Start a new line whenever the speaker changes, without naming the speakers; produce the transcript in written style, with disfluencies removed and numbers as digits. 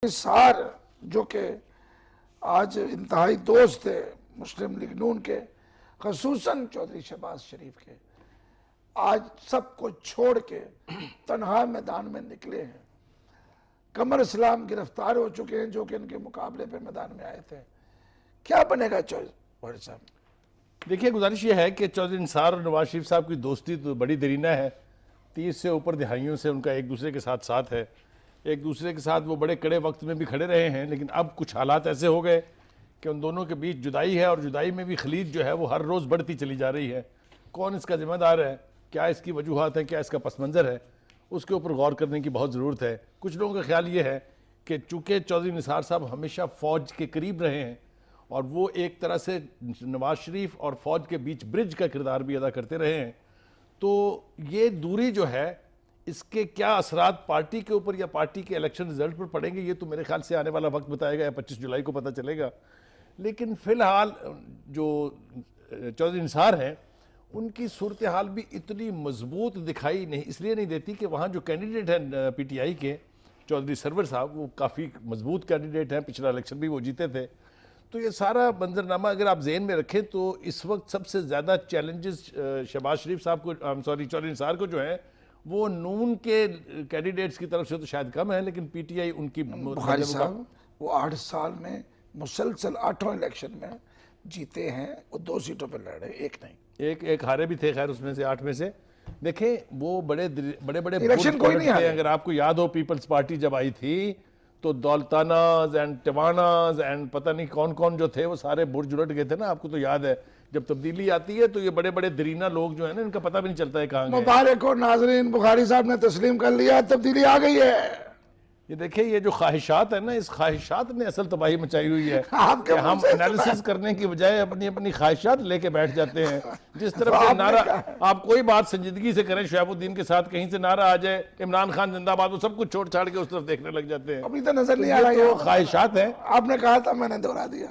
سار جو کہ آج انتہائی دوست تھے مسلم لیگ نون کے، خصوصاً چودھری شہباز شریف کے، آج سب کو چھوڑ کے تنہا میدان میں نکلے ہیں۔ قمر اسلام گرفتار ہو چکے ہیں جو کہ ان کے مقابلے پہ میدان میں آئے تھے۔ کیا بنے گا چودھری صاحب؟
دیکھیے، گزارش یہ ہے کہ چودھری نثار اور نواز شریف صاحب کی دوستی تو بڑی دیرینہ ہے، 30 سے اوپر دہائیوں سے ان کا ایک دوسرے کے ساتھ ساتھ ہے، ایک دوسرے کے ساتھ وہ بڑے کڑے وقت میں بھی کھڑے رہے ہیں، لیکن اب کچھ حالات ایسے ہو گئے کہ ان دونوں کے بیچ جدائی ہے، اور جدائی میں بھی خلید جو ہے وہ ہر روز بڑھتی چلی جا رہی ہے۔ کون اس کا ذمہ دار ہے، کیا اس کی وجوہات ہیں، کیا اس کا پس منظر ہے، اس کے اوپر غور کرنے کی بہت ضرورت ہے۔ کچھ لوگوں کا خیال یہ ہے کہ چونکہ چودھری نثار صاحب ہمیشہ فوج کے قریب رہے ہیں اور وہ ایک طرح سے نواز شریف اور فوج کے بیچ برج کا کردار بھی ادا کرتے رہے ہیں، تو یہ دوری جو ہے اس کے کیا اثرات پارٹی کے اوپر یا پارٹی کے الیکشن رزلٹ پر پڑیں گے، یہ تو میرے خیال سے آنے والا وقت بتائے گا، یا 25 جولائی کو پتہ چلے گا۔ لیکن فی الحال جو چودھری نثار ہیں ان کی صورتحال بھی اتنی مضبوط دکھائی نہیں اس لیے نہیں دیتی کہ وہاں جو کینڈیڈیٹ ہیں پی ٹی آئی کے چودھری سرور صاحب، وہ کافی مضبوط کینڈیڈیٹ ہیں، پچھلا الیکشن بھی وہ جیتے تھے۔ تو یہ سارا منظرنامہ اگر آپ ذہن میں رکھیں تو اس وقت سب سے زیادہ چیلنجز شہباز شریف صاحب کو چودھری نثار کو جو ہیں وہ نون کے کینڈیڈیٹس کی طرف سے تو شاید کم ہے، لیکن پی ٹی آئی ان کی
بخاری صاحب وہ 8 سال میں مسلسل 8 الیکشن میں جیتے ہیں، وہ 2 سیٹوں پہ لڑے، ایک نہیں،
ایک ہارے بھی تھے، خیر اس میں سے 8 میں سے۔ دیکھیں وہ بڑے
الیکشن کوئی نہیں
تھے، اگر آپ کو یاد ہو پیپلز پارٹی جب آئی تھی تو دولتاناز اینڈ ٹواناز اینڈ پتہ نہیں کون کون جو تھے وہ سارے برج الٹ گئے تھے نا، آپ کو تو یاد ہے۔ جب تبدیلی آتی ہے تو یہ بڑے بڑے درینہ لوگ جو ہیں نا، ان کا پتہ بھی نہیں چلتا ہے کہاں گئے۔
مبارک ہو ناظرین، بخاری صاحب نے تسلیم کر لیا، تبدیلی آ گئی ہے۔
یہ دیکھیں، یہ جو خواہشات ہیں نا، اس خواہشات نے اصل تباہی مچائی ہوئی ہے
آپ
کہ ہم انالیسس کرنے کی بجائے اپنی خواہشات لے کے بیٹھ جاتے ہیں۔ جس طرف سے نعرہ آپ کوئی بات سنجیدگی سے کریں، شہاب الدین کے ساتھ کہیں سے نعرہ آ جائے عمران خان زندہ باد، وہ سب کچھ چھوڑ چھاڑ کے اس طرف دیکھنے لگ جاتے ہیں۔
ابھی تو نظر نہیں آ رہا
یہ تو خواہشات ہیں۔
آپ نے کہا تھا، میں نے دہرا دیا۔